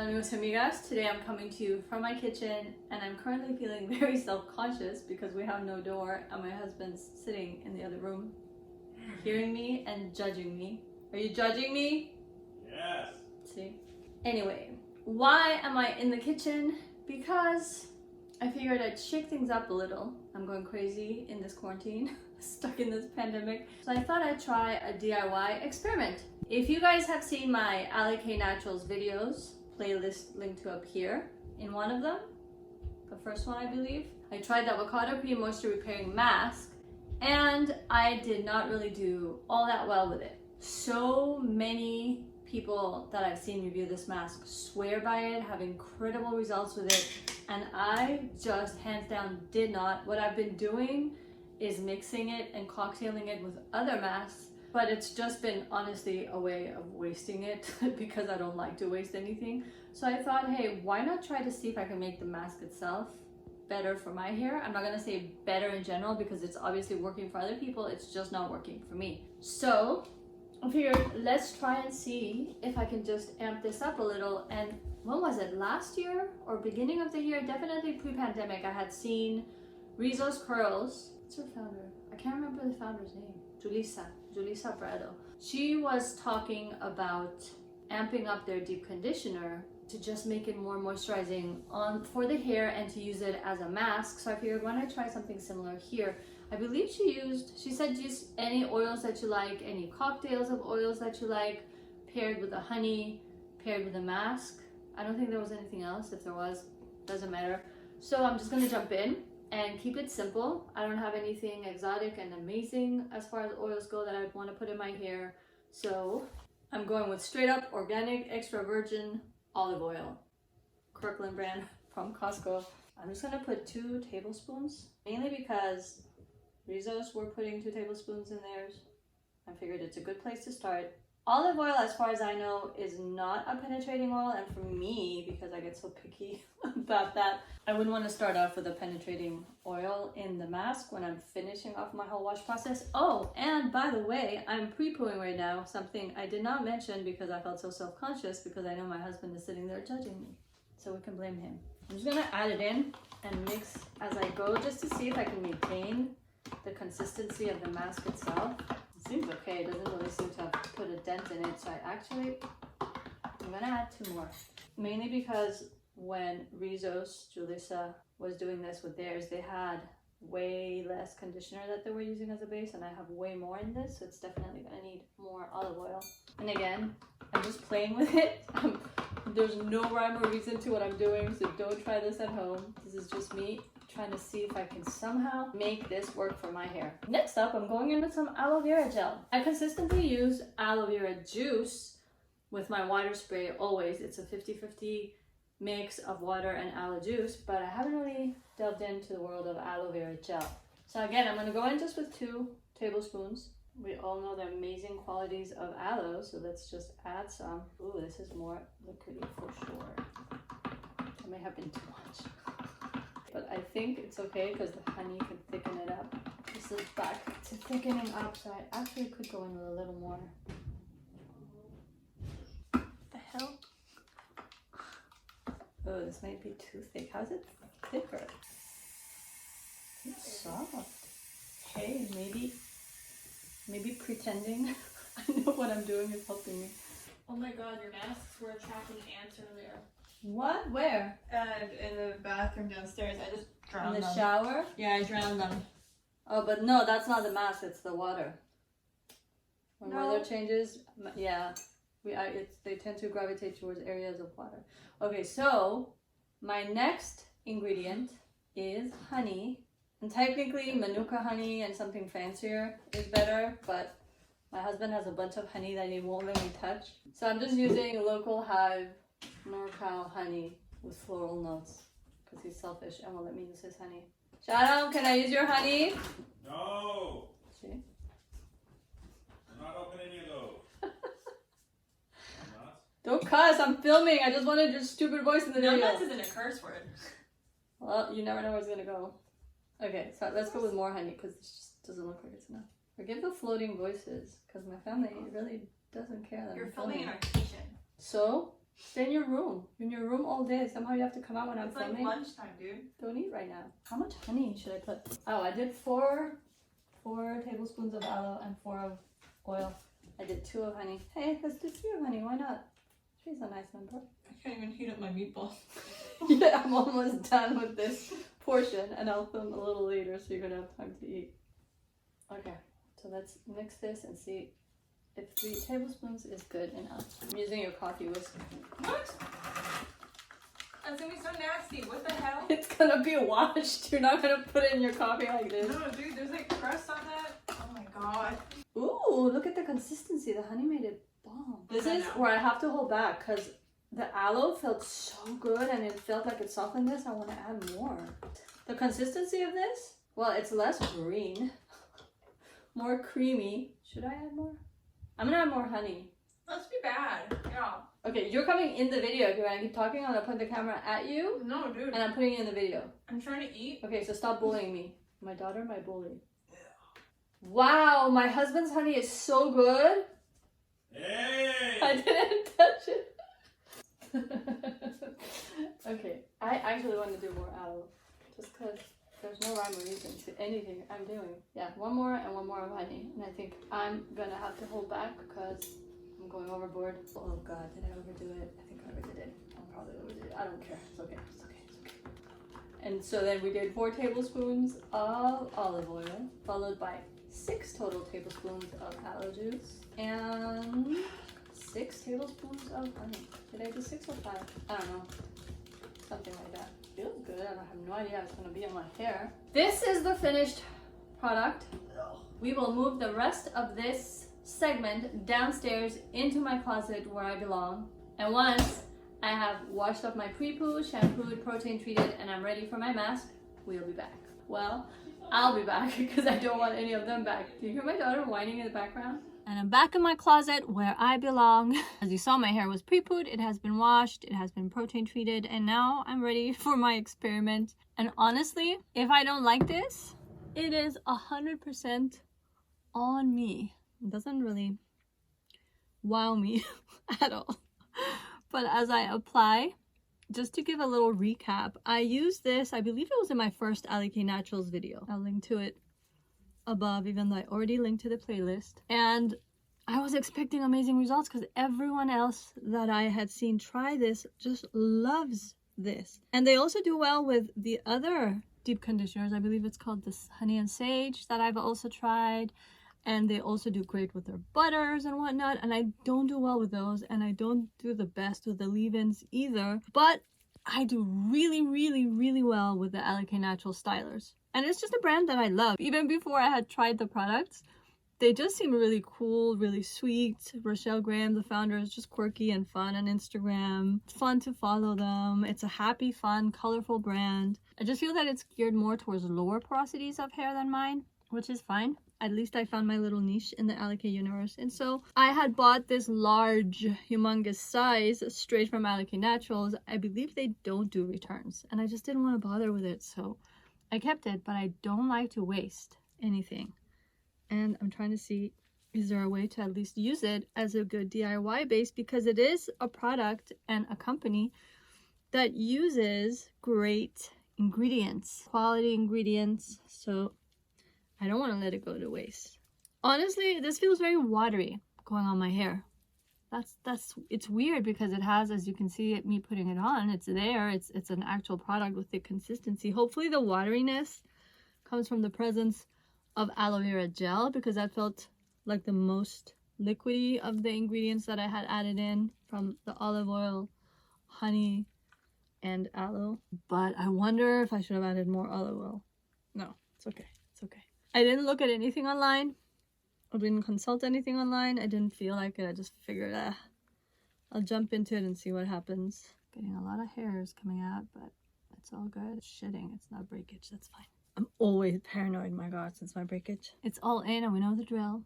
amigos y amigas. Today I'm coming to you from my kitchen and I'm currently feeling very self-conscious because we have no door and my husband's sitting in the other room hearing me and judging me. Are you judging me? Yes. See? Anyway, why am I in the kitchen? Because I figured I'd shake things up a little. I'm going crazy in this quarantine, stuck in this pandemic. So I thought I'd try a DIY experiment. If you guys have seen my Aloe Naturals videos, playlist linked to up here, in one of them, the first one I believe, I tried the avocado cream moisture repairing mask and I did not really do all that well with it. So many people that I've seen review this mask swear by it, have incredible results with it, and I just hands down did not. What I've been doing is mixing it and cocktailing it with other masks, but it's just been honestly a way of wasting it because I don't like to waste anything. So I thought, hey, why not try to see if I can make the mask itself better for my hair. I'm not gonna say better in general because it's obviously working for other people, it's just not working for me. So I figured let's try and see if I can just amp this up a little. And when was it, last year or beginning of the year, definitely pre-pandemic, I had seen Rizzo's Curls. What's her founder? I can't remember the founder's name. Julissa Brado. She was talking about amping up their deep conditioner to just make it more moisturizing for the hair and to use it as a mask. So I figured why not try something similar here. I believe she said use any oils that you like, any cocktails of oils that you like, paired with a honey, paired with a mask. I don't think there was anything else. If there was, doesn't matter. So I'm just gonna jump in and keep it simple. I don't have anything exotic and amazing as far as oils go that I'd want to put in my hair. So I'm going with straight up organic extra virgin olive oil, Kirkland brand from Costco. I'm just gonna put 2 tablespoons, mainly because Rizzo's were putting 2 tablespoons in theirs. I figured it's a good place to start. Olive oil, as far as I know, is not a penetrating oil, and for me, because I get so picky about that, I wouldn't want to start off with a penetrating oil in the mask when I'm finishing off my whole wash process. Oh, and by the way, I'm pre-pooing right now, something I did not mention because I felt so self-conscious because I know my husband is sitting there judging me, so we can blame him. I'm just gonna add it in and mix as I go just to see if I can maintain the consistency of the mask itself. It seems okay, it doesn't really seem to have put a dent in it, so I'm gonna add 2 more. Mainly because when Rizzo's, Julissa, was doing this with theirs, they had way less conditioner that they were using as a base, and I have way more in this, so it's definitely gonna need more olive oil. And again, I'm just playing with it. There's no rhyme or reason to what I'm doing, so don't try this at home. This is just me trying to see if I can somehow make this work for my hair. Next up, I'm going in with some aloe vera gel. I consistently use aloe vera juice with my water spray always. It's a 50-50 mix of water and aloe juice, but I haven't really delved into the world of aloe vera gel. So again, I'm gonna go in just with 2 tablespoons. We all know the amazing qualities of aloe, so let's just add some. Ooh, this is more liquidy for sure. It may have been too much. But I think it's okay because the honey can thicken it up. This is back to thickening up, so I actually could go in with a little more. What the hell? Oh, this might be too thick. How's it thicker? It's soft. Hey, maybe pretending I know what I'm doing is helping me. Oh my god, your masks were attracting ants earlier. What? Where? In the bathroom downstairs. I just drowned them. In the shower? Yeah, I drowned them. Oh, but no, that's not the mask, it's the water. When No. weather changes, yeah, they tend to gravitate towards areas of water. Okay, so my next ingredient is honey. And technically, Manuka honey and something fancier is better, but my husband has a bunch of honey that he won't let me touch. So I'm just using local hive NorCal honey with floral notes because he's selfish and won't let me use his honey. Shadow, can I use your honey? No. See? I'm not opening any of those. I'm not. Don't cuss, I'm filming. I just wanted your stupid voice in the video. Nuts isn't a curse word. Well, you never know where it's gonna go. Okay, so let's go with more honey because this just doesn't look like it's enough. Forgive the floating voices because my family really doesn't care that You're I'm filming in filming. our kitchen. So Stay in your room. You're in your room all day. Somehow you have to come out when I'm It's like filming. lunchtime, dude. Don't eat right now. How much honey should I put? Oh, I did four tablespoons of aloe and 4 of oil. I did 2 of honey. Hey, let's do 3 of honey. Why not? 3 is a nice number. I can't even heat up my meatball. Yeah, I'm almost done with this portion and I'll film a little later so you're gonna have time to eat. Okay, so let's mix this and see if 3 tablespoons is good enough. I'm using your coffee whisk. What? That's gonna be so nasty. What the hell? It's gonna be washed. You're not gonna put it in your coffee like this. No, dude, there's like crust on that. Oh my god. Ooh, look at the consistency. The honey made it bomb. This I is know. where I have to hold back because the aloe felt so good and it felt like it softened this. I want to add more. The consistency of this, well, it's less green, more creamy. Should I add more? I'm gonna add more honey. Let's be bad. Yeah. Okay, you're coming in the video. Okay, when I keep talking, I'm gonna point the camera at you No, dude. and I'm putting it in the video. I'm trying to eat. Okay, so stop bullying me. My daughter, my bully. Wow, my husband's honey is so good. Hey! I didn't touch it. Okay, I actually want to do more aloe. Just because there's no rhyme or reason to anything I'm doing. Yeah, 1 more and 1 more of honey. And I think I'm gonna have to hold back because I'm going overboard. Oh god, did I overdo it? I think I overdid it. I'll probably overdid it. I don't care. It's okay. It's okay. It's okay. And so then we did 4 tablespoons of olive oil, followed by 6 total tablespoons of aloe juice, and 6 tablespoons of honey. Did I do 6 or 5? I don't know. Something like that. Feels good. I have no idea how it's going to be on my hair. This is the finished product. We will move the rest of this segment downstairs into my closet where I belong. And once I have washed off my pre-poo, shampooed, protein treated, and I'm ready for my mask, we'll be back. Well, I'll be back because I don't want any of them back. Do you hear my daughter whining in the background? And I'm back in my closet where I belong. As you saw, my hair was pre-pooed, it has been washed, it has been protein treated, and now I'm ready for my experiment. And honestly, if I don't like this, it is 100% on me. It doesn't really wow me at all. But as I apply, just to give a little recap, I used this, I believe it was in my first Aloe Naturals video. I'll link to it above, even though I already linked to the playlist. And I was expecting amazing results because everyone else that I had seen try this just loves this. And they also do well with the other deep conditioners. I believe it's called this Honey and Sage that I've also tried. And they also do great with their butters and whatnot. And I don't do well with those. And I don't do the best with the leave-ins either. But I do really, really, really well with the Aloe Natural Stylers. And it's just a brand that I love. Even before I had tried the products, they just seem really cool, really sweet. Rochelle Graham, the founder, is just quirky and fun on Instagram. It's fun to follow them. It's a happy, fun, colorful brand. I just feel that it's geared more towards lower porosities of hair than mine, which is fine. At least I found my little niche in the Aloe universe. And so I had bought this large, humongous size straight from Aloe Naturals. I believe they don't do returns. And I just didn't want to bother with it. So I kept it, but I don't like to waste anything. And I'm trying to see, is there a way to at least use it as a good DIY base? Because it is a product and a company that uses great ingredients, quality ingredients. So I don't want to let it go to waste. Honestly, this feels very watery going on my hair. It's weird because it has, as you can see me putting it on, it's there. It's an actual product with the consistency. Hopefully the wateriness comes from the presence of aloe vera gel, because that felt like the most liquidy of the ingredients that I had added in from the olive oil, honey, and aloe. But I wonder if I should have added more olive oil. No, it's okay. It's okay. I didn't look at anything online. I didn't consult anything online. I didn't feel like it. I just figured I'll jump into it and see what happens. Getting a lot of hairs coming out, but it's all good. It's shedding. It's not breakage. That's fine. I'm always paranoid, my god, since my breakage. It's all in and we know the drill.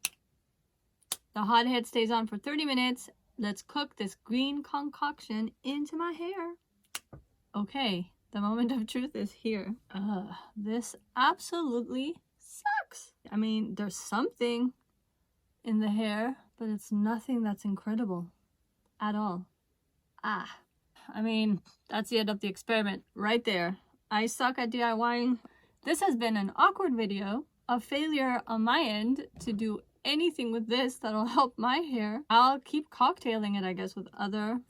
The hot head stays on for 30 minutes. Let's cook this green concoction into my hair. Okay, the moment of truth is here. This absolutely sucks. I mean, there's something in the hair, but it's nothing that's incredible at all. I mean, that's the end of the experiment right there. I suck at DIYing. This has been an awkward video, a failure on my end to do anything with this that'll help my hair. I'll keep cocktailing it, I guess, with other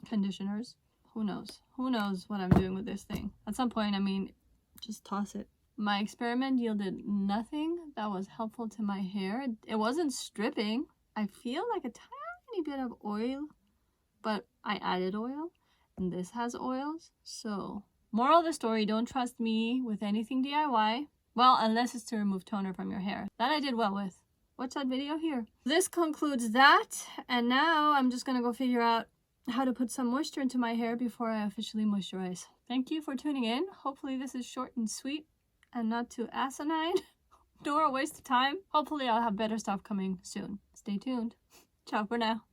conditioners. Who knows? Who knows what I'm doing with this thing? At some point, I mean, just toss it. My experiment yielded nothing that was helpful to my hair. It wasn't stripping. I feel like a tiny bit of oil, but I added oil, and this has oils. So, moral of the story, don't trust me with anything DIY. Well, unless it's to remove toner from your hair. That I did well with. Watch that video here. This concludes that, and now I'm just gonna go figure out how to put some moisture into my hair before I officially moisturize. Thank you for tuning in. Hopefully this is short and sweet and not too asinine nor a waste of time. Hopefully I'll have better stuff coming soon. Stay tuned. Ciao for now.